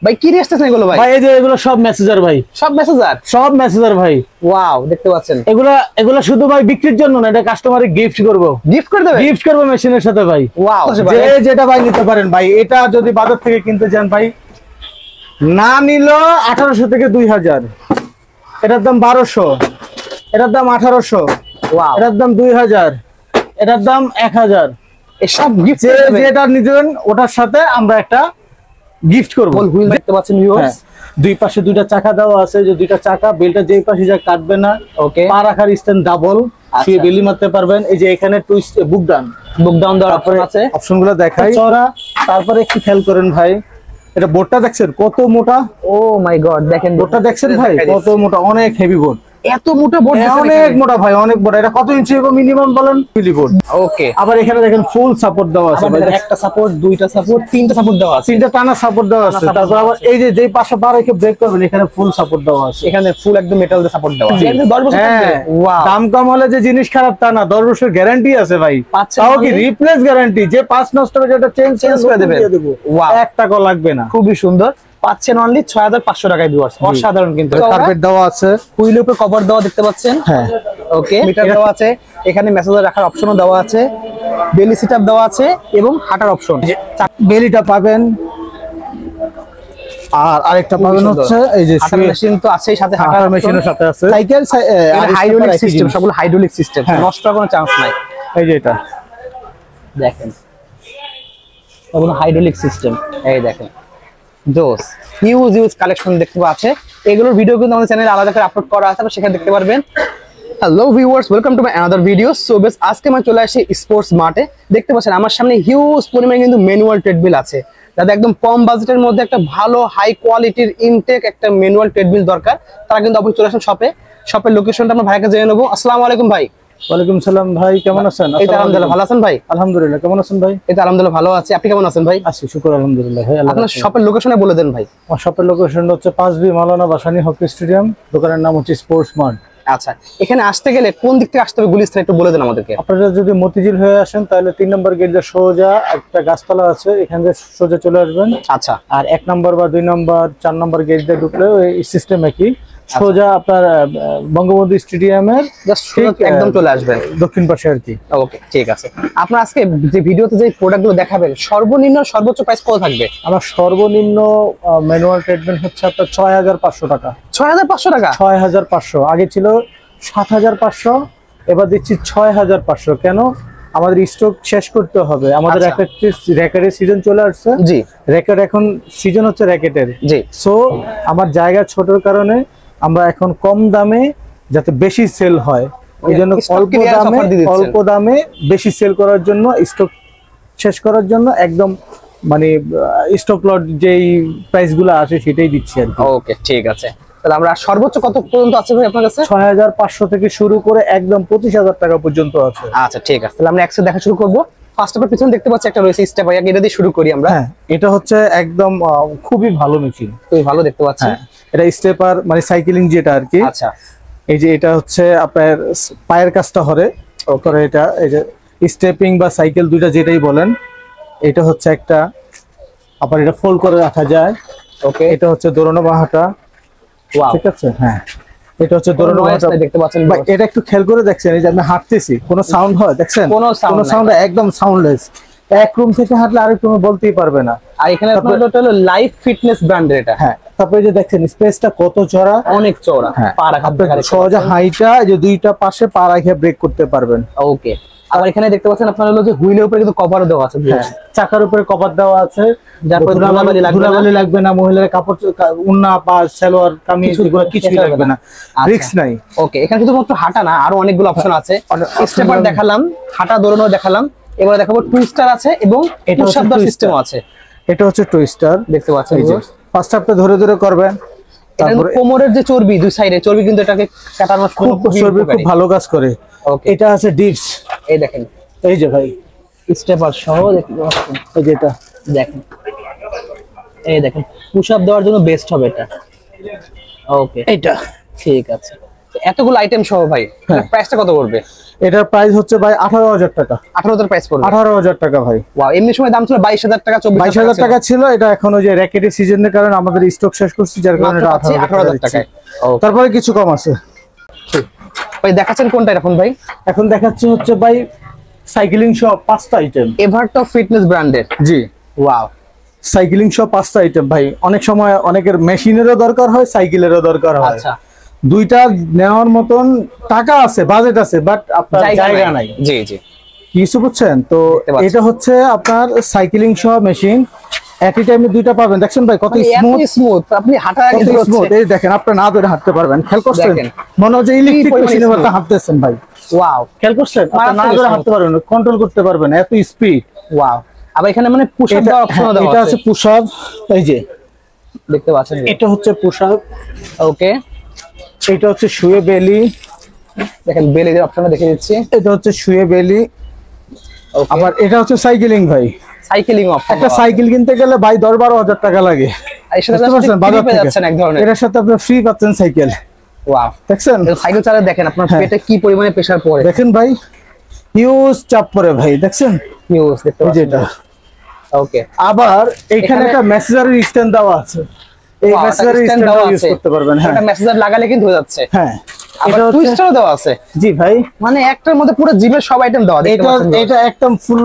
ভাই কি নিয়ে আসতেছেন এগুলো ভাই? ভাই এই যে এগুলো সব মেসেজার ভাই, সব মেসেজার ভাই। ওয়াও, দেখতে পাচ্ছেন এগুলা শুধু ভাই বিক্রির জন্য না, এটা কাস্টমারে গিফট করব। গিফট করে দেবে? গিফট করব মেশিনের সাথে ভাই। ওয়াও, যে যেটা ভাই নিতে পারেন ভাই। এটা যদি বাজার থেকে কিনতে যান ভাই, না নিল 1800 থেকে 2000, এটার দাম 1200, এটার দাম 1800, ওয়াও, এটার দাম 2000, এটার দাম 1000। এসব গিফট যেটা নিবেন ওটার সাথে আমরা একটা গিফট করব। হুইল দেখতে পাচ্ছেন ভিউয়ার্স, দুই পাশে দুইটা চাকা দেওয়া আছে, যে দুইটা চাকা বেলটা যেই পাশে যা কাটবে না। ওকে, পা রাখার স্ট্যান্ড ডাবল, শুয়ে বেলি মারতে পারবেন। এই যে এখানে টুইস্ট বুক ডাউন দেওয়ার অপশন আছে, অপশনগুলো দেখাই চড়া। তারপরে একটু খেয়াল করেন ভাই, এটা বোর্ডটা দেখছেন কত মোটা? ও মাই গড, দেখেন বোর্ডটা দেখছেন ভাই কত মোটা, অনেক হেভি বোর্ড। এত মোটা বোর্ড, অনেক মোটা ভাই, অনেক বড়। এটা কত ইঞ্চি হবে মিনিমাম বলেন? মিলি বোর্ড। ওকে, আবার এখানে দেখেন ফুল সাপোর্ট দেওয়া আছে ভাই, একটা সাপোর্ট, দুইটা সাপোর্ট, তিনটা সাপোর্ট দেওয়া আছে, তিনটা টানা সাপোর্ট দেওয়া আছে। তারপর আবার এই যে যেই পাশে পা রেখে ব্রেক করবেন, এখানে ফুল সাপোর্ট দেওয়া আছে। এখানে ফুল একদম মেটাল দিয়ে সাপোর্ট দেওয়া আছে। 10 বছর থাকবে। ওয়াও, দাম কম হলে যে জিনিস খারাপ তা না, 10 বছর গ্যারান্টি আছে ভাই। তাও কি রিপ্লেস গ্যারান্টি, যে পাঁচ নষ্ট হবে যেটা চেঞ্জ করে দেবে। ওয়াও, 1 টাকা লাগবে না। খুবই সুন্দর। পাচ্ছেন অনলি 6500 টাকায় ভিউয়ার্স, অসাধারণ। কিন্তু কার্পেট দেওয়া আছে, হুইলের উপর কভার দেওয়া দেখতে পাচ্ছেন। হ্যাঁ, ওকে, মিটার দেওয়া আছে, এখানে মেসেজার রাখার অপশনও দেওয়া আছে, বেলি সিটআপ দেওয়া আছে এবং হাঁটার অপশন। বেলিটা পাবেন। আর আরেকটা পাবেন হচ্ছে এই যে হাঁটার মেশিন তো আছেই, সাথে হাঁটার মেশিনের সাথে আছে সাইকেল, হাইড্রোলিক সিস্টেম, সবগুলো হাইড্রোলিক সিস্টেম, নষ্ট হওয়ার কোনো চান্স নাই। এই যে এটা দেখেন, সবগুলো হাইড্রোলিক সিস্টেম। এই দেখেন, জোস হিউজ কালেকশন দেখতে পাচ্ছে। এগুলোর ভিডিও কিন্তু আমাদের চ্যানেলে আলাদা করে আপলোড করা আছে, আপনারা সেখানে দেখতে পারবেন। Hello viewers, welcome to my another video. So বেশ, আজকে আমি চলে আসি স্পোর্টস মার্টে। দেখতে পাচ্ছেন আমার সামনে হিউজ পরিমাণে কিন্তু ম্যানুয়াল ট্রেডমিল আছে। যাদের একদম কম বাজেটের মধ্যে একটা ভালো হাই কোয়ালিটির ইনটেক একটা ম্যানুয়াল ট্রেডমিল দরকার, তারা কিন্তু অবশ্যই চলে আসেন শপে। শপের লোকেশনটা আমরা ভাইকে জেনে নেবো। আসসালামু আলাইকুম ভাই। ওয়ালাইকুম সালাম ভাই, কেমন আছেন? আলহামদুলিল্লাহ ভালো আছেন ভাই? আলহামদুলিল্লাহ, কেমন আছেন ভাই? আলহামদুলিল্লাহ ভালো আছি, আপনি কেমন আছেন ভাই? আছি, শুকর আলহামদুলিল্লাহ ভাই। আপনার শপের লোকেশনে বলে দেন ভাই। আমার শপের লোকেশন হচ্ছে 5B মাওলানা ভাসানী হকি স্টেডিয়াম, দোকানের নাম হচ্ছে স্পোর্টস মার্ট। আচ্ছা, এখানে আসতে গেলে কোন দিক থেকে আসতে হবে গুলিস্তান একটু বলে দেন আমাদেরকে। আপনারা যদি মতিঝিল হয়ে আসেন তাহলে 3 নম্বর গেট দিয়ে সোজা একটা গাছতলা আছে, এখান থেকে সোজা চলে আসবেন। আচ্ছা, আর 1 নম্বর বা 2 নম্বর 4 নম্বর গেট দিয়ে ঢুকলে ওই সিস্টেম একই, সোজা আপনার বঙ্গবন্ধু স্টেডিয়ামের জাস্ট একদম চলে আসবেন দক্ষিণ পাশে আর কি। ওকে, ঠিক আছে। আপনার আজকে যে ভিডিওতে যে প্রোডাক্টগুলো দেখাবেন, সর্বনিম্ন সর্বোচ্চ প্রাইস কত থাকবে? আমার সর্বনিম্ন ম্যানুয়াল ট্রিটমেন্ট হচ্ছে আপনার 6500 টাকা। 6500 টাকা? 6500। আগে ছিল 7500, এবার দিচ্ছি 6500। কেন? আমাদের স্টক শেষ করতে হবে। আমাদের র্যাকেটের সিজন চলে আসছে। জি, র্যাকেট এখন সিজন হচ্ছে র্যাকেটের। জি, সো আমার জায়গা ছোটর কারণে আমরা এখন কম দামে যাতে বেশি সেল হয়, ওই জন্য অল্প দামে বেশি সেল করার জন্য, স্টক শেষ করার জন্য একদম মানে স্টক লট যেই প্রাইস গুলো আসে সেটাই দিচ্ছি আর কি। ওকে, ঠিক আছে। তাহলে আমরা সর্বোচ্চ কত পর্যন্ত আছে ভাই আপনার কাছে? 6500 থেকে শুরু করে একদম 25000 টাকা পর্যন্ত আছে। আচ্ছা, ঠিক আছে। তাহলে আমরা একসাথে দেখা শুরু করব। ফার্স্ট অফ অল পিছনে দেখতে পাচ্ছি একটা রয়েছে স্টেপ, এটা দিয়ে শুরু করি আমরা। হ্যাঁ, এটা হচ্ছে একদম খুবই ভালো মেশিন, খুবই ভালো দেখতে পাচ্ছি। এটা স্টেপার মানে সাইকেলিং যেটা আর কি। আচ্ছা, এই যে এটা হচ্ছে আপনার পায়ের কাজটা করে এটা, এই যে স্টেপিং বা সাইকেল দুইটা যেটাই বলেন, এটা হচ্ছে একটা। আবার এটা ফোল্ড করে রাখা যায়। ওকে, এটা হচ্ছে দৌড়ানো বাহাটা। ঠিক আছে, হ্যাঁ, এটা হচ্ছে দৌড়ানো বাহাটা দেখতে পাচ্ছেন। এটা একটু খেয়াল করে দেখছেন, এই যে আমি হাঁটতেছি, কোনো সাউন্ড হয় দেখছেন? কোনো সাউন্ড, একদম সাউন্ডলেস। এক রুম থেকে হাঁটলে আরেক রুমে বলতেই পারবে না। আর এখানে আপনার হলো লাইফ ফিটনেস ব্র্যান্ডের এটা। হ্যাঁ, তারপরে যে দেখছেন স্পেসটা কত চড়া, অনেক চওড়া। পা রাখা সহজে হাইটা যে দুইটা পাশে পা রেখে ব্রেক করতে পারবেন। ওকে, আবার এখানে দেখতে পাচ্ছেন আপনার হলো যে হুইলের উপরে কিন্তু কভার দেওয়া আছে। চাকার উপরে কভার দেওয়া আছে, যার ফলে ধুলাবালি লাগবে না, মহিলার কাপড় উন্না বা সালোয়ার কামিজ এগুলো কিছুই লাগবে না, রিস্ক নাই। ওকে, এখানে কিন্তু মাত্র হাঁটা না, আরো অনেকগুলো অপশন আছে। স্টেপার দেখালাম, হাঁটা দৌড়ানো দেখালাম, এবারে দেখাবো টুইস্টার আছে এবং পুশ আপ সিস্টেম আছে। এটা হচ্ছে টুইস্টার, দেখতে পাচ্ছেন। ফার্স্ট আপটা ধরে ধরে করবেন। তারপরে কোমরের যে চর্বি, দুই সাইডে চর্বি কিন্তু এটাকে কাটানোর চর্বি খুব ভালো কাজ করে। এটা আছে ডিপস, এই দেখেন, এই যে ভাই স্টেপার সহ দেখতে পাচ্ছেন। এই যেটা দেখেন, এই দেখেন, পুশ আপ দেওয়ার জন্য বেস্ট হবে এটা। ওকে, এটা ঠিক আছে। এতগুলো আইটেম সহ ভাই, প্রাইসটা কত পড়বে? এটার প্রাইস হচ্ছে ভাই 18,000 টাকা। 18,000 প্রাইস পড়বে। 18,000 টাকা ভাই। ওয়াও, এমনি সময় দাম ছিল 22,000 টাকা, 22,000 টাকা ছিল। এটা এখন ওই যে র্যাকেটের সিজনের কারণে আমাদের স্টক শেষ করছি, যার কারণে এটা 18,000 টাকায়। তারপরে কিছু কম আছে ভাই। দেখাচ্ছেন কোনটা এখন ভাই? এখন দেখাচ্ছি হচ্ছে ভাই সাইক্লিং সহ 5টা আইটেম, এভারটপ ফিটনেস ব্র্যান্ডের। জি ওয়াও, সাইক্লিং সহ 5টা আইটেম ভাই। অনেক সময় অনেকের মেশিনেরও দরকার হয়, সাইকেলেরও দরকার হয়। আচ্ছা, দুইটা নেওয়ার মতন টাকা আছে, বাজেট আছে, বাট আপনার জায়গা নাই। জি জি, কিছু বুঝছেন তো। এটা হচ্ছে আপনার সাইক্লিং সহ মেশিন, একই টাইমে দুইটা পাবেন। দেখছেন ভাই কত স্মুথ, আপনি হাঁটার আগে স্মুথ। এই দেখেন, আপনি না ধরে হাঁটতে পারবেন। খেয়াল করছেন, মনে হচ্ছে ইলেকট্রিক মেশিনের মতো হাঁটতেছেন ভাই। ওয়াও, খেয়াল করছেন, আপনি না ধরে হাঁটতে পারবেন, কন্ট্রোল করতে পারবেন, এত স্পিড। ওয়াও, আবার এখানে মানে পুশ আপ দেওয়ার অপশন দেওয়া আছে। এটা আছে পুশ আপ, এই যে দেখতে পাচ্ছেন, এটা হচ্ছে পুশ আপ। ওকে, এটা হচ্ছে শুয়ে বেলি, দেখেন বেলি এর অপশনটা দেখিয়ে দিচ্ছি। এটা হচ্ছে শুয়ে বেলি। আবার এটা হচ্ছে সাইকেলিং ভাই, সাইকেলিং অপশন। একটা সাইকেল কিনতে গেলে ভাই 10-12 হাজার টাকা লাগে। এর সাথে বাজার পেয়ে যাচ্ছেন এক ধরনের, এর সাথে আপনি ফ্রি পাচ্ছেন সাইকেল। ওয়াও, দেখছেন সাইকেল চালাতে দেখেন আপনার পেটে কি পরিমাণে প্রেসার পড়ে। দেখেন ভাই, হিউজ চাপ পড়ে ভাই, দেখছেন হিউজ, দেখতে পাচ্ছেন এটা। ওকে, আবার এখানে একটা মেসেজারের স্ট্যান্ড দেওয়া আছে, এই মেসেজারের স্ট্যান্ডটা ইউজ করতে পারবেন। হ্যাঁ, এটা মেসেজার লাগালে কিন্তু হয়ে যাচ্ছে। হ্যাঁ, এটা টুইস্টারও দেওয়া আছে। জি ভাই, মানে একটার মধ্যে পুরো জিমের সব আইটেম দেওয়া। এটা একদম ফুল,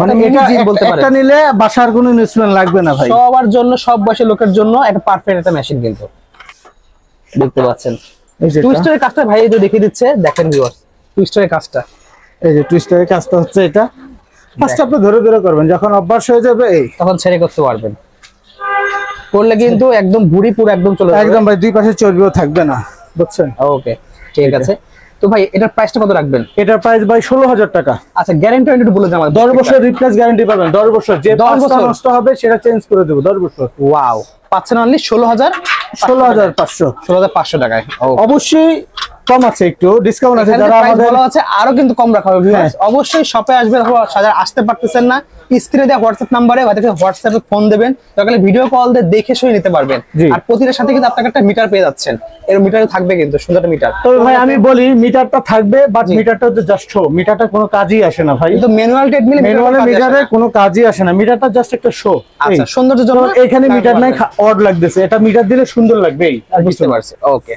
মানে এটা বলতে পারেন, একটা নিলে বাসার কোনো ইনভেস্টমেন্ট লাগবে না ভাই। সবার জন্য, সব বয়সের লোকের জন্য একটা পারফেক্ট একটা মেশিন কিন্তু। দেখতে পাচ্ছেন টুইস্টারের কাজটা ভাই এই যে দেখিয়ে দিচ্ছে, দেখেন ভিউয়ার্স টুইস্টারের কাজটা। এই যে টুইস্টারের কাজটা হচ্ছে এটা। ফার্স্ট আপনি ধরে ধরে করবেন, যখন অভ্যাস হয়ে যাবে তখন ছেড়ে করতে পারবেন। করলে কিন্তু একদম ভুঁড়ি পুরো একদম চলে যাবে, একদম ভাই, দুই পাশে চর্বিও থাকবে না, বুঝছেন? ওকে, ঠিক আছে। তো ভাই এটার প্রাইসটা কত রাখবেন? এটার প্রাইস ভাই 16,000 টাকা। আচ্ছা, গ্যারান্টি একটু বলে দেন আমাদের। 10 বছর রিপ্লেস গ্যারান্টি পাবেন, 10 বছর। যে 10 বছর নষ্ট হবে সেটা চেঞ্জ করে দেব 10 বছর। ওয়াও, পাচ্ছেন অনলি 16,500 টাকায়। অবশ্যই কম আছে, একটু ডিসকাউন্ট আছে। যারা আমাদের ভালো আছে আরো কিন্তু কম রাখা হবে ভিউয়ার্স। অবশ্যই শপে আসবেন, যারা আসতে পারতেছেন না স্ক্রিনে দেওয়া হোয়াটসঅ্যাপ নম্বরে ভাইকে হোয়াটসঅ্যাপে ফোন দিবেন, তাহলে ভিডিও কল দিয়ে দেখে শুনে নিতে পারবেন। আর প্রতিটার সাথে কিন্তু আপনারা একটা মিটার পেয়ে যাচ্ছেন, এর মিটারে থাকবে কিন্তু সুন্দর মিটার। তবে ভাই আমি বলি মিটারটা থাকবে, বাট মিটারটা হচ্ছে জাস্ট শো, মিটারটা কোনো কাজই আসে না ভাই। কিন্তু ম্যানুয়াল ট্রেডমিলে মিটারে কোনো কাজই আসে না, মিটারটা জাস্ট একটা শো। আচ্ছা, সৌন্দর্যের জন্য এখানে মিটার নাই, অড লাগতেছে, এটা মিটার দিলে সুন্দর লাগবে। বুঝতে পারছি, ওকে।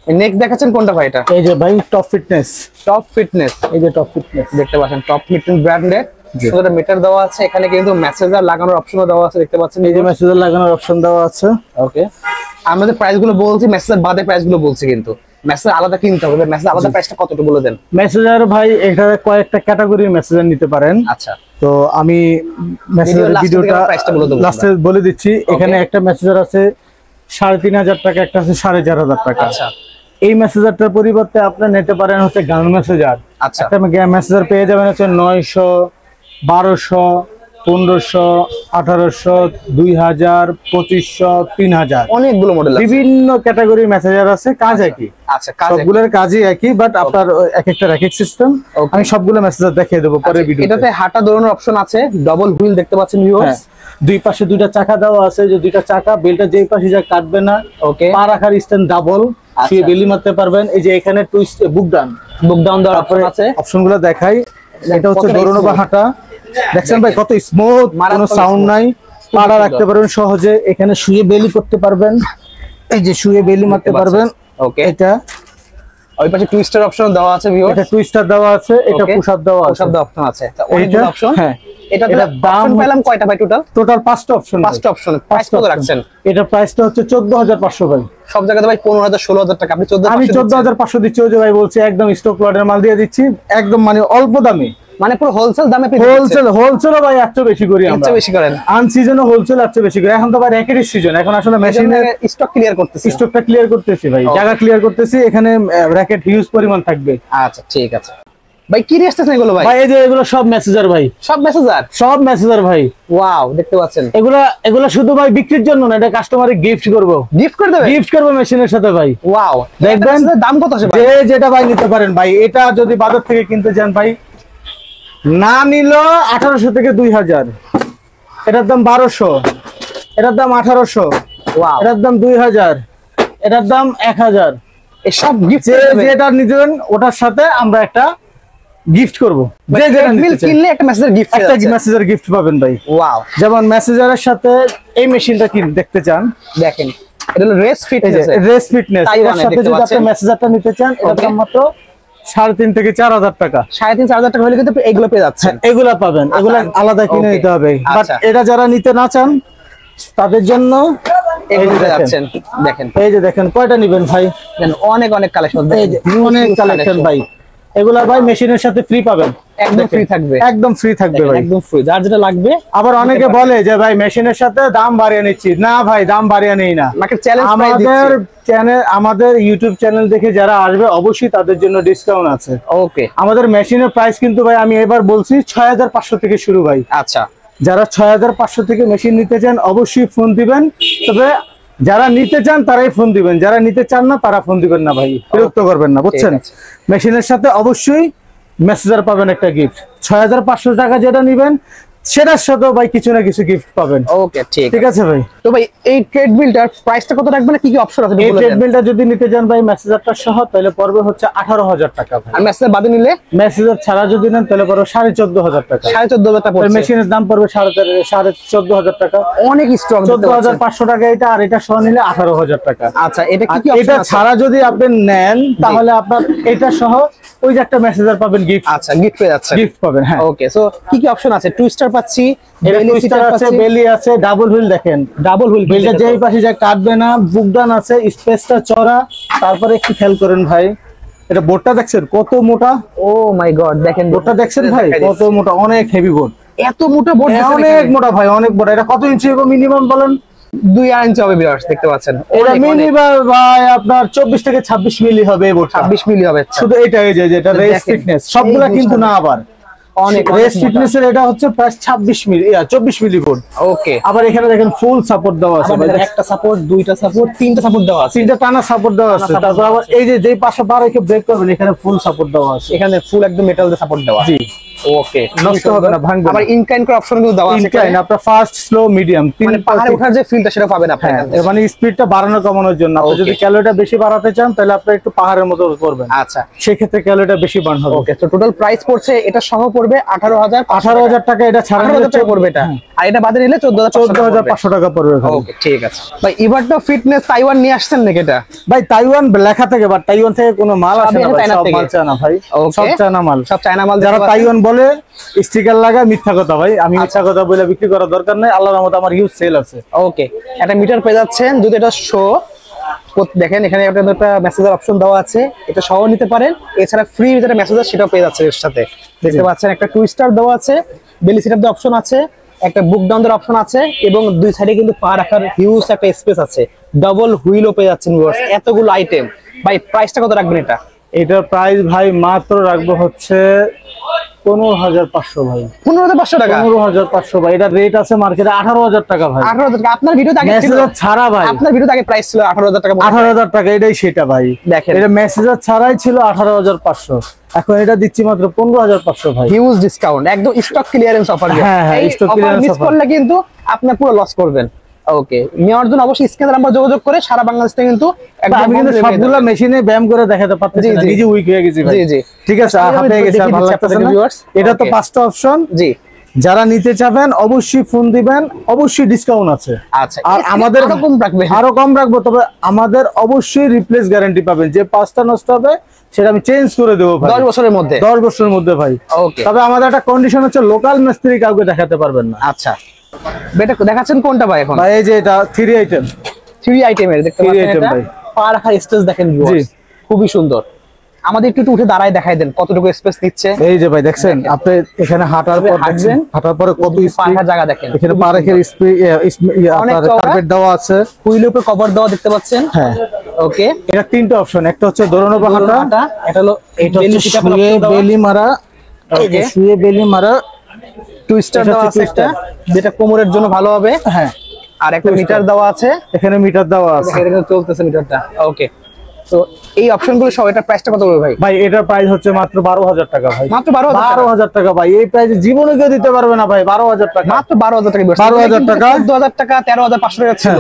নেক্সট দেখাচ্ছেন কোনটা ভাই? এটা এই যে ভাই টপ ফিটনেস। টপ ফিটনেস, এই যে টপ ফিটনেস দেখতে পাচ্ছেন, টপ ফিটনেস ব্র্যান্ডের সুন্দর মিটার দেওয়া আছে। এখানে কিন্তু মেসেজার লাগানোর অপশনও দেওয়া আছে, দেখতে পাচ্ছেন। এই যে মেসেজার লাগানোর অপশন দেওয়া আছে। ওকে, আমাদের প্রাইস গুলো বলছি, মেসেজার বাদে প্রাইস গুলো বলছি, কিন্তু মেসেজ আলাদা কিনতে হবে। মেসেজ আলাদা প্রাইসটা কতটা বলে দেন? মেসেজার ভাই এখানে কয়েকটা ক্যাটাগরির মেসেজার নিতে পারেন। আচ্ছা, তো আমি মেসেজার ভিডিওটা লাস্টে বলে দিচ্ছি। এখানে একটা মেসেজার আছে 3,500 টাকা, একটা আছে 4,500 টাকা। আচ্ছা, এই মেসেজারটার পরিবর্তে আপনি নিতে পারেন হচ্ছে গান মেসেজার। আচ্ছা, একটা মেসেজার পেয়ে যাবেন হচ্ছে 900, 1200, 1500, 1800, 2000, 2500, 3000, অনেকগুলো মডেল আছে। বিভিন্ন ক্যাটাগরির মেসেজার আছে, কাজ একই। আচ্ছা, সবগুলোর কাজই একই, বাট আপনার এক একটা এক এক সিস্টেম। আমি সবগুলো মেসেজার দেখিয়ে দেবো পরে ভিডিও। এটাতে হাঁটা দৌড়ানোর অপশন আছে, ডাবল হুইল দেখতে পাচ্ছেন ভিউয়ার্স। দুই পাশে দুইটা চাকা দেওয়া আছে, যে দুইটা চাকা বেলটা যেই পাশে যা কাটবে না। ওকে, পা রাখার স্ট্যান্ড ডাবল, শুয়ে বেলি মারতে পারবেন। এই যে এখানে টুইস্ট বুক ডাউন দেওয়ার অপশন আছে। অপশনগুলো দেখাই। এটা হচ্ছে দৌড়ানো বা হাঁটা, দেখছেন ভাই কত স্মুথ, কোনো সাউন্ড নাই। পাড়া রাখতে পারবেন সহজে। এখানে শুয়ে বেলি করতে পারবেন, এই যে শুয়ে বেলি মারতে পারবেন। ওকে, এটা ওই পাশে টুইস্টার অপশন দেওয়া আছে ভিউয়ার্স। এটা টুইস্টার দেওয়া আছে, এটা পুশ আপ দেওয়া আছে। পুশ আপ দেওয়ার অপশন আছে, অনেকগুলো অপশন। হ্যাঁ, এটা দাম পেলাম কয়টা ভাই? টোটাল 5টা অপশন। 5টা অপশন। প্রাইস কত রাখছেন? এটা প্রাইসটা হচ্ছে 14,500 ভাই। সব জায়গাতে ভাই 15,000 16,000 টাকা, আপনি 14,500। আমি 14,500 দিচ্ছি। ওই যে ভাই বলছি একদম স্টক লটের মাল দিয়ে দিচ্ছি, একদম মানে অল্প দামে, মানে পুরো হোলসেল দামে। হোলসেলও ভাই একটু বেশি করি আমরা, একটু বেশি করেন। আনসিজনও হোলসেল একটু বেশি করি। এখন তো ভাই র্যাকেটের সিজন, এখন আসলে মেশিনের স্টক ক্লিয়ার করতেছি, স্টকটা ক্লিয়ার করতেছি ভাই, জায়গা ক্লিয়ার করতেছি। এখানে র্যাকেট হিউজ পরিমাণ থাকবে। আচ্ছা, ঠিক আছে ভাই। কি রেস্টেছেন এগুলো ভাই? ভাই এই যে এগুলো সব মেসেজার ভাই, সব মেসেজার ভাই। ওয়াও, দেখতে পাচ্ছেন। এগুলো শুধু ভাই বিক্রির জন্য না, এটা কাস্টমারে গিফট করব। গিফট করে দেবে? গিফট করব মেশিনের সাথে ভাই। ওয়াও, দেখবেন দাম কত আছে ভাই? যে যেটা ভাই নিতে পারেন ভাই। এটা যদি বাজার থেকে কিনতে যান ভাই, না নিল 1800 থেকে 2000, এটার দাম 1200, এটার দাম 1800, ওয়াও, এটার দাম 2000, এটার দাম 1000। এই সব গিফট যেটা নিবেন ওটার সাথে আমরা একটা গিফট করব। যে যেটা কিনলে একটা মেসেজের গিফট, একটা মেসেজের গিফট পাবেন ভাই। ওয়াও, যেমন মেসেজারের সাথে এই মেশিনটা কি দেখতে চান, দেখেন এটা হলো রেস ফিটনেস, রেস ফিটনেস। এর সাথে যদি আপনি মেসেজারটা নিতে চান এটা দাম মাত্র 3.5 থেকে 4,000 টাকা। 3,500-4,000 টাকা হলে কিন্তু এগুলো পেয়ে যাচ্ছেন। এগুলা পাবেন, এগুলা আলাদা কিনে নিতে হবে। বাট এটা যারা নিতে না চান তাদের জন্য এগুলো পেয়ে যাচ্ছেন। দেখেন এই যে দেখেন কয়টা নেবেন ভাই, অনেক অনেক কালেকশন, এই যে অনেক কালেকশন ভাই। এগুলা ভাই মেশিনের সাথে ফ্রি পাবেন, একদম ফ্রি থাকবে, একদম ফ্রি থাকবে ভাই, একদম ফ্রি, যার যেটা লাগবে। আবার অনেকে বলে যে ভাই মেশিনের সাথে দাম বাড়িয়ে নিচ্ছি, না ভাই দাম বাড়িয়ে নেই না। আমাদের চ্যানেল, আমাদের ইউটিউব চ্যানেল দেখে যারা আসবে অবশ্যই তাদের জন্য ডিসকাউন্ট আছে। ওকে, আমাদের মেশিনের প্রাইস কিন্তু ভাই আমি এবার বলছি 6,500 থেকে শুরু ভাই। আচ্ছা, যারা 6,500 থেকে মেশিন নিতে চান অবশ্যই ফোন দিবেন, তবে যারা নিতে চান তারাই ফোন দিবেন, যারা নিতে চান না তারা ফোন দিবেন না ভাই, বিরক্ত করবেন না, বুঝছেন। মেশিনের সাথে অবশ্যই মেসেজার পাবেন একটা গিফট। 6,500 টাকা যেটা নিবেন সেটার সাথেও ভাই কিছু না কিছু গিফট পাবেন। ওকে, ঠিক আছে ভাই। তো ভাই এই ট্রেডমিলটার প্রাইসটা কত রাখবেন, কি কি অপশন আছে? এই ট্রেডমিলটা যদি নিতে চান ভাই মেসেজারটা সহ তাহলে পড়বে হচ্ছে 18,000 টাকা ভাই। আর মেসেজার বাদে নিলে, মেসেজার ছাড়া যদি নেন তাহলে পড়বে 14,500 টাকা। 14,500 টাকা পড়বে। মেশিনের দাম পড়বে 14,500 টাকা। অনেক স্ট্রং, 14,500 টাকা এটা, আর এটা সহ নিলে 18,000 টাকা। আচ্ছা, এটা কি কি এটা ছাড়া যদি আপনি নেন তাহলে আপনার এটা সহ ওই যে একটা মেসেজার পাবেন গিফট। আচ্ছা, গিফট পেয়ে যাচ্ছে, গিফট পাবেন। হ্যাঁ, ওকে। সো কি কি অপশন আছে? টুইস্টার পাচ্ছি, টুইস্টার আছে, বেলি আছে, ডাবল হুইল। দেখেন ডাবল হুইল, বেলটা যেই পাশে যা কাটবে না, বুকডান আছে, স্পেসটা চড়া। তারপরে একটু খেয়াল করেন ভাই, এটা বোর্ডটা দেখছেন কত মোটা। ও মাই গড, দেখেন বোর্ডটা দেখছেন ভাই কত মোটা, অনেক হেভি বোর্ড। এত মোটা বোর্ড, অনেক মোটা ভাই, অনেক মোটা। এটা কত ইঞ্চি হবে মিনিমাম বলেন? 2 ইঞ্চি হবে ভিউয়ার্স, দেখতে পাচ্ছেন। এটা মিনিমাম ভাই আপনার 24 থেকে 26 মিলি হবে এই বোর্ডটা। 26 মিলি হবে শুধু এটা, এই যে যেটা রেস ফিটনেস, সবগুলা কিন্তু না, আবার অনেক রেস ফিটনেস এর এটা হচ্ছে প্রায় 26 মিলি 24 মিলি বোর্ড। ওকে, আবার এখানে দেখেন ফুল সাপোর্ট দেওয়া আছে, একটা সাপোর্ট, দুইটা সাপোর্ট, তিনটা সাপোর্ট দেওয়া আছে, তিনটা টানা সাপোর্ট দেওয়া আছে। তারপর আবার এই যে যেই পাশে পা রেখে ব্রেক করবেন এখানে ফুল সাপোর্ট দেওয়া আছে, এখানে ফুল একদম মেটাল দিয়ে সাপোর্ট দেওয়া। জি, ওকে, নষ্ট হবে না, ভাঙবে না। আবার ইনক্লাইন করে অপশন গুলো দেওয়া আছে, ইনক্লাইন আপনার ফাস্ট, স্লো, মিডিয়াম, মানে পাহাড়ে ওঠার যে ফিলটা সেটা পাবেন আপনি। মানে স্পিডটা বাড়ানো কমানোর জন্য আপনি যদি ক্যালোরিটা বেশি বাড়াতে চান তাহলে আপনি একটু পাহাড়ের মতো করবেন। আচ্ছা, সেই ক্ষেত্রে ক্যালোরিটা বেশি বার্ন হবে। ওকে, তো টোটাল প্রাইস পড়ছে এটা সহ পড়বে 18,000 টাকা। এটা ছাড়া 18,000 টাকা পড়বে এটা, আর এটা বাদে নিলে 14,500 টাকা পড়বে। ওকে, ঠিক আছে ভাই। ইভারটো ফিটনেস তাইওয়ান নিয়ে আসছেন নাকি? এটা ভাই তাইওয়ান লেখা থাকে, বাট তাইওয়ান থেকে কোনো মাল আসে না ভাই, সব মাল চায়না ভাই, সব চায়না মাল, সব চায়না মাল। যারা তাইওয়ান বলে স্টিকার লাগায় মিথ্যা কথা ভাই, আমি মিথ্যা কথা বলে বিক্রি করার দরকার নাই, আল্লাহর রহমতে আমার হিউজ সেল আছে। ওকে, একটা মিটার পেয়ে যাচ্ছেন, যদি এটা শো দেখেন এখানে একটা মেসেজের অপশন দেওয়া আছে, এটা সহ নিতে পারেন। এছাড়া ফ্রি যেটা মেসেজার সেটাও পেয়ে যাচ্ছে এর সাথে, দেখতে পাচ্ছেন। একটা টুইস্টার দেওয়া আছে, বেলি সেটআপ দেওয়ার অপশন আছে, একটা বুক ডাউন দেওয়ার অপশন আছে, এবং দুই সাইডে কিন্তু পা রাখার হিউজ একটা স্পেস আছে। ডাবল হুইলও পেয়ে যাচ্ছেন ভিউয়ার্স। এতগুলো আইটেম ভাই, প্রাইসটা কত রাখবেন এটা? এটার প্রাইস ভাই মাত্র রাখবো হচ্ছে 15,500 ভাই। 15,500 টাকা? 15,500 ভাই। এটা রেট আছে মার্কেটে 18,000 টাকা ভাই। 18,000 টাকা আপনার ভিডিওতে আগে ছিল? মেসেজার ছাড়া ভাই, আপনার ভিডিওতে আগে প্রাইস ছিল 18,000 টাকা। 18,000 টাকা, এটাই সেটা ভাই। দেখেন এটা মেসেজার ছাড়াই ছিল 18,500, এখন এটা দিচ্ছি মাত্র 15,500 ভাই। হিউজ ডিসকাউন্ট, একদম স্টক ক্লিয়ারেন্স অফার। হ্যাঁ, স্টক ক্লিয়ারেন্স মিস করলে কিন্তু আপনি পুরো লস করবেন। ওকে, নেওয়ার জন্য অবশ্যই স্ক্রিনে নাম্বার যোগাযোগ করে সারা বাংলাদেশ থেকে কিন্তু আমি কিন্তু সবগুলা মেশিনে ব্যায়াম করে দেখাতে পারতেছি না, নিজে উইক হয়ে গেছি ভাই। জি জি, ঠিক আছে, হাতে গেছে, ভালো লাগতেছে না। এটা তো 5টা অপশন। জি, যারা নিতে চাবেন অবশ্যই ফোন দিবেন, অবশ্যই ডিসকাউন্ট আছে। আচ্ছা, আর আমাদের আরো কম রাখবেন, আরো কম রাখবো, তবে আমাদের অবশ্যই রিপ্লেস গ্যারান্টি পাবেন। যে 5টা নষ্ট হবে সেটা আমি চেঞ্জ করে দেবো ভাই 10 বছরের মধ্যে। 10 বছরের মধ্যে ভাই। ওকে, তবে আমাদের একটা কন্ডিশন হচ্ছে লোকাল মিস্ত্রি কাউকে দেখাতে পারবেন না। আচ্ছা, বেটা দেখাচ্ছেন কোনটা ভাই এখন? ভাই এই যে এটা 3 আইটেম, 3 আইটেমের দেখতে পাচ্ছেন, এটা পা রাখার স্পেস দেখেন ভিউয়ার্স, খুবই সুন্দর। আমাদের একটু উঠে দাঁড়ায় দেখাই দেন কতটুকু স্পেস নিচ্ছে। এই যে ভাই দেখছেন, আপনি এখানে হাঁটার পর হাঁটবেন, হাঁটার পরে কত পাখার জায়গা দেখেন, এখানে পা রেখে কার্পেট দেওয়া আছে, হুইলের উপর কভার দেওয়া দেখতে পাচ্ছেন। হ্যাঁ, ওকে, এটা 3টা অপশন। একটা হচ্ছে দৌড়ানো বা হাঁটা, এটা হলো শুয়ে বেলি মারা, শুয়ে বেলি মারা, টুইস্টার দেওয়া আছে একটা, যেটা কোমরের জন্য ভালো হবে। হ্যাঁ, আর একটা মিটার দেওয়া আছে, এখানে মিটার দেওয়া আছে, এখানে চলতেছে মিটারটা। ওকে, তো এই অপশনগুলো সব, এটা প্রাইসটা কত পড়বে ভাই? ভাই এটার প্রাইস হচ্ছে মাত্র 12,000 টাকা ভাই। মাত্র 12,000 টাকা ভাই। এই প্রাইসে জীবনে কেউ দিতে পারবে না ভাই। 12,000 টাকা, মাত্র 12,000 টাকা। 12,000 টাকা, 14,000 টাকা, 13,500 টাকা ছিল।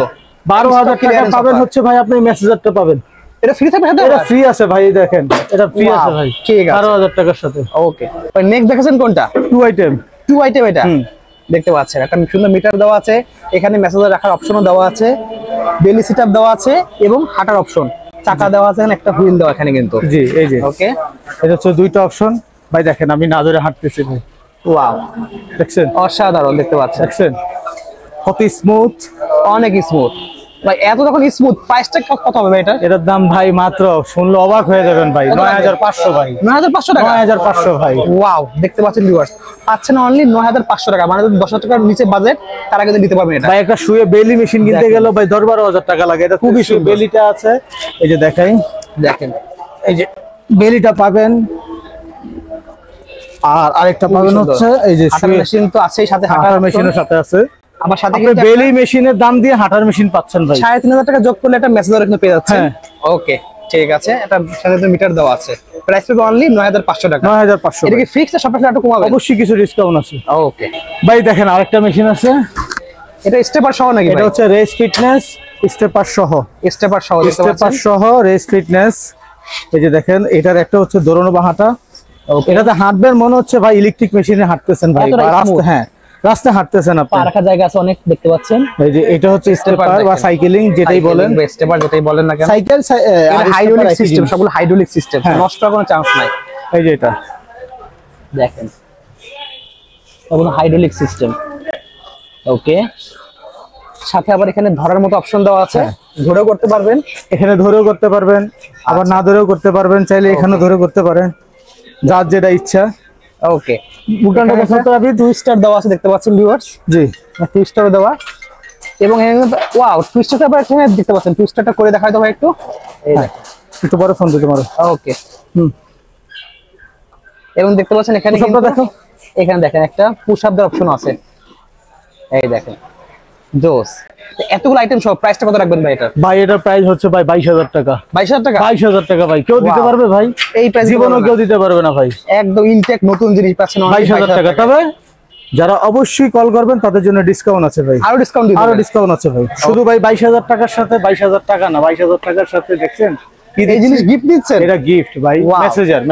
12,000 টাকা পাবেন হচ্ছে ভাই, আপনি মেসেজারটা পাবেন। এটা ফ্রি থাকবে সাথে? এটা ফ্রি আছে ভাই, দেখেন এটা ফ্রি আছে ভাই, ঠিক আছে 12,000 টাকার সাথে। ওকে, নেক্সট দেখাচ্ছেন কোনটা? টু আইটেম এটা দেখতে পাচ্ছেন, একটা সুন্দর মিটার দেওয়া আছে, এখানে মেসেঞ্জার রাখার অপশনও দেওয়া আছে, বেলি সিটআপ দেওয়া আছে এবং হাঁটার অপশন, চাকা দেওয়া আছে, এখানে একটা হুইল দেওয়া এখানে কিন্তু। জি এই যে ওকে, এটা হচ্ছে দুইটা অপশন ভাই, দেখেন আমি না ধরে হাঁটতেছি ভাই, ওয়াও দেখছেন অসাধারণ দেখতে পাচ্ছেন, দেখছেন কত স্মুথ, অনেক স্মুথ ভাই। এত যখন স্মুথ, প্রাইসটা কত হবে ভাই এটা? এটার দাম ভাই মাত্র শুনলে অবাক হয়ে যাবেন ভাই, 9,500 ভাই, 9,500 টাকা। 9,500 ভাই। ওয়াও, দেখতে পাচ্ছেন ভিউয়ার্স, পাচ্ছেন অনলি 9,500 টাকা, মানে 10,000 টাকার নিচে বাজেট তারা কিন্তু নিতে পারবেন এটা। ভাই একটা শুয়ে বেলি মেশিন কিনতে গেল ভাই 10-12,000 টাকা লাগে, এটা খুবই সুন্দর। বেলিটা আছে, এই যে দেখাই, দেখেন এই যে বেলিটা পাবেন, আর আরেকটা পাবেন হচ্ছে এই যে হাঁটার মেশিন তো আছেই, সাথে হাঁটার হাঁটার মেশিনের সাথে আছে, আবার সাথে আপনি বেলি মেশিনের দাম দিয়ে হাঁটার মেশিন পাচ্ছেন ভাই। 3,500 টাকা যোগ করলে একটা মেসেঞ্জার এখানে পেয়ে যাচ্ছে। হ্যাঁ। ওকে, ঠিক আছে, এটা সাথে মিটার দেওয়া আছে, প্রাইস হবে অনলি 9,500 টাকা। 9,500 এটা কি ফিক্সড, সব একটু কমাবে? অবশ্যই কিছু ডিসকাউন্ট আছে। ওকে ভাই দেখেন আরেকটা মেশিন আছে, এটা স্টেপার সহ নাকি এটা ভাই? হচ্ছে রেস ফিটনেস স্টেপার সহ, স্টেপার সহ দেখতে স্টেপার পাচ্ছেন। সহ রেস ফিটনেস, এই যে দেখেন এটার একটা হচ্ছে দৌড়ানো বা হাঁটা, এটাতে হাঁটবেন মনে হচ্ছে ভাই ইলেকট্রিক মেশিনে হাঁটতেছেন ভাই, এতটাই বা রাস্তা, smooth। হ্যাঁ রাস্তায় হাঁটতেছেন আপনি। পা রাখার জায়গা আছে অনেক দেখতে পাচ্ছেন। এই যে এটা হচ্ছে স্টেপার বা দেখেন। সাইকেলিং যেটাই বলেন, স্টেপার যেটাই বলেন না কেন, সাইকেল হাইড্রোলিক সিস্টেম, সবগুলো হাইড্রোলিক সিস্টেম, হ্যাঁ। নষ্ট হওয়ার কোনো চান্স নাই। এই যে এটা দেখেন সবগুলো হাইড্রোলিক সিস্টেম। ওকে, সাথে আবার এখানে ধরার মতো অপশন দেওয়া আছে, ধরেও করতে পারবেন, এখানে ধরেও করতে পারবেন, আবার না ধরেও করতে পারবেন, চাইলে এখানে ধরে করতে পারেন, যার যেটা ইচ্ছা। ওকে, বুটানটা দেখেন তো আপনি, টুইস্টার দেওয়া আছে দেখতে পাচ্ছেন ভিউয়ার্স, জি টুইস্টারও দেওয়া, এবং ওয়াও টুইস্টারটা আবার এখানে দেখতে পাচ্ছেন, টুইস্টারটা করে দেখাই তো ভাই একটু। একটু বড় ফোন দিতে পারো। ওকে, এবং দেখতে পাচ্ছেন এখানে Push up টা দেখো, এখানে দেখেন একটা পুশ আপ দেওয়ার অপশন আছে, এই দেখেন জোস। এতগুলো আইটেম সব প্রাইসটা কত রাখবেন ভাই এটা? ভাই এটার প্রাইস হচ্ছে ভাই 22,000 টাকা। 22,000 টাকা? 22,000 টাকা ভাই, কেউ দিতে Wow. পারবে ভাই? এই প্রাইস জীবনেও কেউ দিতে পারবে না ভাই, একদম ইনটেক নতুন জিনিস পাচ্ছেন 22,000 টাকা। তবে যারা অবশ্যই কল করবেন তাদের জন্য ডিসকাউন্ট আছে ভাই, আরো ডিসকাউন্ট দিবেন? আরো ডিসকাউন্ট আছে ভাই, শুধু ভাই 22,000 টাকার সাথে, 22,000 টাকা না, 22,000 টাকার সাথে দেখছেন এই জিনিস গিফট দিচ্ছেন? এটা গিফট ভাই, Wow.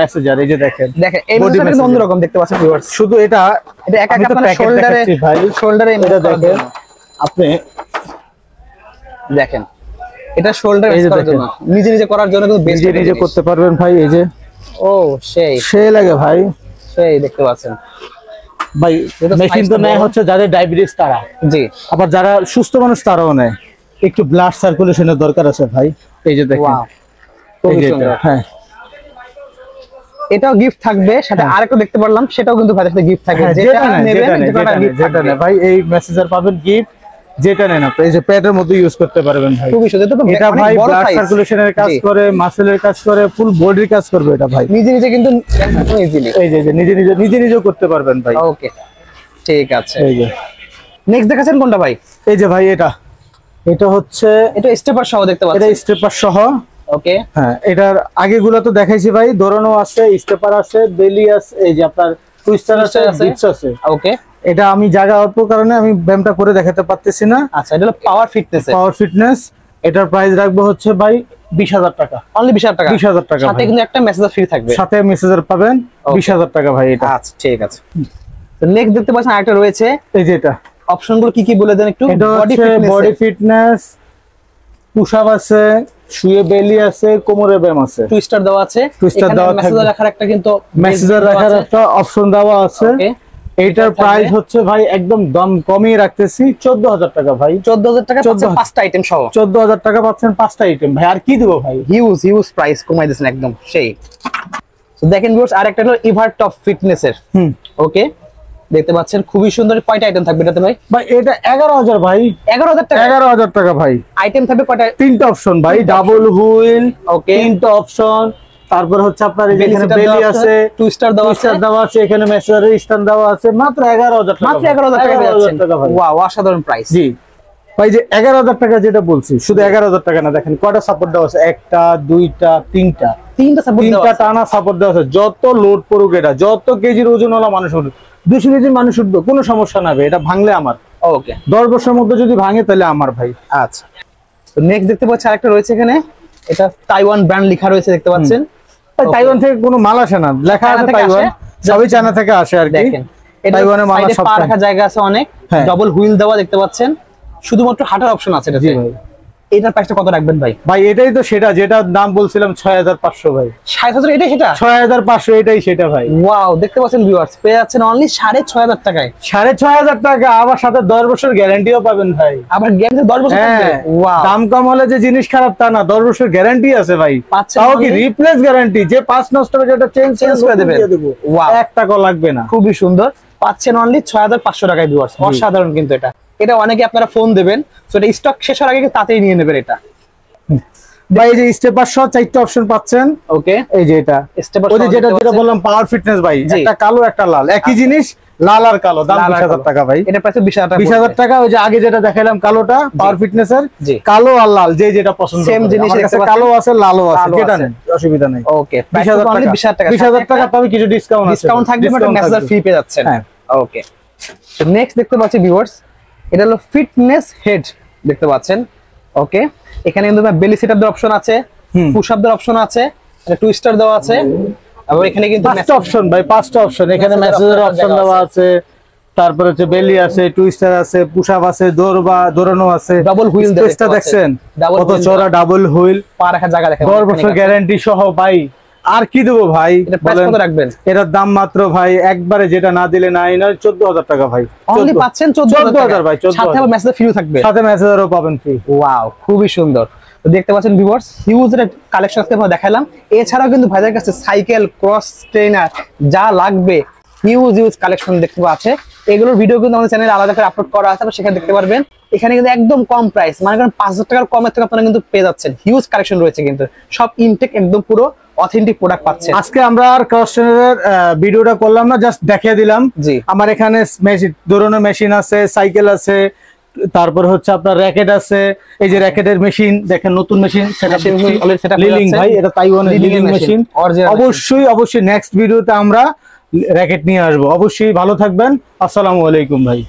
মেসেঞ্জার এই যে দেখেন, দেখেন এই Body মেসেজটা কিন্তু messenger। অন্যরকম দেখতে পাচ্ছেন ভিউয়ার্স। শুধু এটা এটা একা আমি একা তো আপনার packet শোল্ডারে, দেখাচ্ছি ভাই, শোল্ডারে এটা দেখেন আপনি, দেখেন এটা শোল্ডার এই যে করার জন্য, নিজে নিজে করার জন্য কিন্তু বেস্ট নিজে নিজে করতে পারবেন ভাই, এই যে ও সেই সে লাগে ভাই। সেই দেখতে পাচ্ছেন ভাই এটা মেশিন তো size টা নেয় বড়। হচ্ছে যাদের ডায়াবেটিস তারা, জি। আবার যারা সুস্থ মানুষ তারাও নেয়, একটু ব্লাড সার্কুলেশনের দরকার আছে ভাই, এই যে দেখেন, ওয়াও, এই খুবই যে সুন্দর। এটা, হ্যাঁ এটাও গিফট থাকবে, সাথে আরেকটা দেখতে পারলাম সেটাও কিন্তু ভাই গিফট থাকবে, হ্যাঁ, যেটা নেয়, নেবেন নেয়, যেটা গিফট যেটা নেয় ভাই, এই মেসেঞ্জার পাবেন গিফট, যেটা নেন আপনি এই যে প্যাডের মধ্যে ইউজ করতে পারবেন ভাই। খুবই সুন্দর, এটা তো এটা অনেক ভাই বড় ব্লাড size। সার্কুলেশনের কাজ জি। করে, মাসেলের কাজ করে, ফুল বডির কাজ করবে এটা ভাই, নিজে নিজে কিন্তু একদম ইজিলি। এই যে নিজে করতে পারবেন ভাই। ওকে, ঠিক আছে। এই যে নেক্সট দেখাচ্ছেন কোনটা ভাই? এই যে ভাই এটা হচ্ছে, এটা স্টেপার সহ দেখতে এটা পাচ্ছেন। স্টেপার সহ, ওকে, হ্যাঁ এটার আগেগুলো তো দেখাইছি ভাই, দৌড়ানো আছে, স্টেপার আছে, বেলি আছে, এই যে আপনার টুইস্টার আছে, Twister আছে। ডিপস আছে। ওকে, এটা আমি জায়গা অল্প কারণে আমি ব্যায়ামটা করে দেখাতে পারতেছি না। আচ্ছা, এটা হলো পাওয়ার ফিটনেস, পাওয়ার ফিটনেস, এটার প্রাইস রাখবো হচ্ছে ভাই 20,000 টাকা। অনলি 20,000 টাকা। 20,000 টাকা সাথে ভাই। কিন্তু একটা মেসেজ ফ্রি থাকবে, সাথে মেসেঞ্জার পাবেন, Okay. 20,000 টাকা ভাই এটা। আচ্ছা, ঠিক আছে। তো নেক্সট দেখতে পাচ্ছেন আরেকটা রয়েছে, এই যে এটা অপশনগুলো কি কি বলে দেন একটু। এটা হচ্ছে বডি ফিটনেস, পুশ আপ আছে, শুয়ে বেলি আছে, কোমরে ব্যায়াম আছে, টুইস্টার দেওয়া আছে, Twister দেওয়া মেসেজ থাকবে। রাখার একটা কিন্তু মেসেঞ্জার রাখার একটা অপশন দেওয়া আছে। ওকে, এইটার থাকবে। প্রাইস হচ্ছে ভাই একদম দাম কমিয়ে রাখতেছি 14,000 টাকা ভাই। 14,000 টাকা পাচ্ছেন 14,000 পাঁচটা আইটেম সহ। 14,000 টাকা পাচ্ছেন 5টা আইটেম ভাই, আর কি দিব ভাই। হিউজ প্রাইস কমাই দিয়েছেন একদম সেই। তো দেখেন ভিউয়ার্স, আরেকটা হলো ইভার টপ ফিটনেসের। ওকে, দেখতে পাচ্ছেন খুবই সুন্দর। কয়টা আইটেম থাকবে এটাতে ভাই? ভাই এটা 11,000 ভাই, 11,000 টাকা 11,000 টাকা ভাই। আইটেম থাকবে কয়টা? 3টা অপশন ভাই, ডাবল হুইল, ওকে, 3টা অপশন, তারপর হচ্ছে আপনার বেলি এখানে setup বেলি দেওয়া আছে, টুইস্টার দেওয়া আছে, টুইস্টার দেওয়া আছে, এখানে মেসেঞ্জারের স্ট্যান্ড দেওয়া আছে, মাত্র 11,000 টাকা। মাত্র 11,000 টাকা পেয়ে যাচ্ছেন। টাকা ভাই। ওয়াও, অসাধারণ প্রাইস। জি ভাই, যে 11,000 টাকা যেটা বলছি, শুধু 11,000 টাকা না, দেখেন কয়টা সাপোর্ট দেওয়া আছে, 1টা 2টা 3টা, তিনটা সাপোর্ট দেওয়া 3টা আছে। টানা সাপোর্ট দেওয়া আছে। যত লোড পড়ুক, এটা যত কেজির ওজনওয়ালা মানুষ উঠবে, 200 কেজির মানুষ উঠবে, কোনো সমস্যা না ভাই, এটা ভাঙলে আমার, ওকে, 10 বছরের মধ্যে যদি ভাঙে তাহলে আমার ভাই। আচ্ছা। তো নেক্সট দেখতে পাচ্ছি আরেকটা রয়েছে এখানে, এটা তাইওয়ান ব্র্যান্ড লেখা রয়েছে দেখতে পাচ্ছেন। তাইওয়ান থেকে কোনো মাল আসে না, লেখা আছে তাইওয়ান, সবই চায়না থেকে আসে আর কি। দেখেন এটা তাইওয়ানের মাল সব পা রাখার জায়গা আছে অনেক, ডাবল হুইল দেওয়া দেখতে পাচ্ছেন, শুধুমাত্র হাঁটার অপশন আছে এটাতে। এটার প্রাইসটা কত রাখবেন ভাই? ভাই এটাই তো সেটা, যেটা দাম বলছিলাম 6500 ভাই। 6000 এটাই সেটা? 6500 এটাই সেটা ভাই। ওয়াও, দেখতে পাচ্ছেন ভিউয়ার্স, পেয়ে যাচ্ছেন অনলি 6500 টাকায়। 6500 টাকা, আবার সাথে 10 বছর গ্যারান্টিও পাবেন ভাই। আবার গ্যারান্টি 10 বছর থাকবে? ওয়াও, দাম কম হলে যে জিনিস খারাপ তা না, 10 বছর গ্যারান্টি আছে ভাই। তাও কি রিপ্লেস গ্যারান্টি, যে পাঁচ নষ্ট হবে যেটা চেঞ্জ করে দেবেন। ওয়াও, 1 টাকাও লাগবে না। খুবই সুন্দর, পাচ্ছেন অনলি 6500 টাকায় ভিউয়ার্স। অসাধারণ কিন্তু এটা। এটা অনেকে আপনারা ফোন দেবেন, সো এটা স্টক শেষ হওয়ার আগে তাতেই নিয়ে নেবেন এটা। ভাই এই যে স্টেপার সহ 4টা অপশন পাচ্ছেন। ওকে, এই যে এটা স্টেপার ওই যেটা বললাম পাওয়ার ফিটনেস ভাই, একটা কালো একটা লাল, একই জিনিস, লাল আর কালো, দাম 20000 টাকা ভাই। এটা প্রাইস 20000 টাকা। 20000 টাকা। ওই যে আগে যেটা দেখাইলাম কালোটা পাওয়ার ফিটনেস এর, কালো আর লাল যে যেটা পছন্দ, সেম জিনিস আছে, কালো আছে লালও আছে, যেটা নেন অসুবিধা নেই। ওকে, প্রাইস অনলি 20000 টাকা। 20000 টাকা তবে কিছু ডিসকাউন্ট থাকবে, বাট মেসেজ ফ্রি পেয়ে যাচ্ছেন। হ্যাঁ, ওকে। তো নেক্সট দেখতে পাচ্ছি ভিউয়ার্স, এটা হলো ফিটনেস হেড দেখতে পাচ্ছেন। ওকে, এখানে কিন্তু বেলি সেটআপ দেওয়ার অপশন আছে, পুশ আপ দেওয়ার অপশন আছে, এটা টুইস্টার দেওয়া আছে, এবং এখানে কিন্তু 5টা অপশন ভাই, 5টা অপশন। এখানে মেসেজের অপশন দেওয়া আছে, তারপরে হচ্ছে বেলি আছে, টুইস্টার আছে, পুশ আপ আছে, দৌড়ানো আছে, ডাবল হুইল স্পেসটা দেখছেন কত চওড়া, ডাবল হুইল, পা রাখার জায়গা দেখেন, 10 বছর গ্যারান্টি সহ ভাই। আর কি দেবো ভাই? এটা প্রাইস কত রাখবেন? এটার দাম মাত্র ভাই একবারে যেটা না দিলে নাই নয় 14000 টাকা ভাই। অনলি পাচ্ছেন 14000 ভাই, সাথে আবার মেসেজ ফ্রি থাকবে, সাথে মেসেজেরও পাবেন ফ্রি। ওয়াও, খুবই সুন্দর। তো দেখতে পাচ্ছেন ভিউয়ার্স, হিউজ এর কালেকশন আজকে আমরা দেখালাম। এছাড়াও কিন্তু ভাইদের কাছে সাইকেল, ক্রস ট্রেনার যা লাগবে হিউজ কালেকশন দেখতে আছে। এগুলোর ভিডিও কিন্তু আমাদের চ্যানেলে আলাদা করে আপলোড করা আছে, আপনারা সেখানে দেখতে পারবেন। এখানে কিন্তু একদম কম প্রাইস, মানে কারণ 5000 টাকার কমের থেকে আপনারা কিন্তু পেয়ে যাচ্ছেন। হিউজ কালেকশন রয়েছে, কিন্তু সব ইনটেক একদম পুরো অথেন্টিক প্রোডাক্ট পাচ্ছেন। আজকে আমরা আর ক্রস ট্রেনারের ভিডিওটা করলাম না, জাস্ট দেখিয়ে দিলাম। জি, আমার এখানে দৌড়ানোর মেশিন আছে, সাইকেল আছে, তারপর হচ্ছে আপনার র‍্যাকেট আছে। এই যে র‍্যাকেটের মেশিন দেখেন, নতুন মেশিন লিলিং ভাই, এটা তাইওয়ানের লিলিং মেশিন। অবশ্যই নেক্সট ভিডিওতে আমরা র‍্যাকেট নিয়ে আসবো। অবশ্যই ভালো থাকবেন। আসসালামু আলাইকুম ভাই।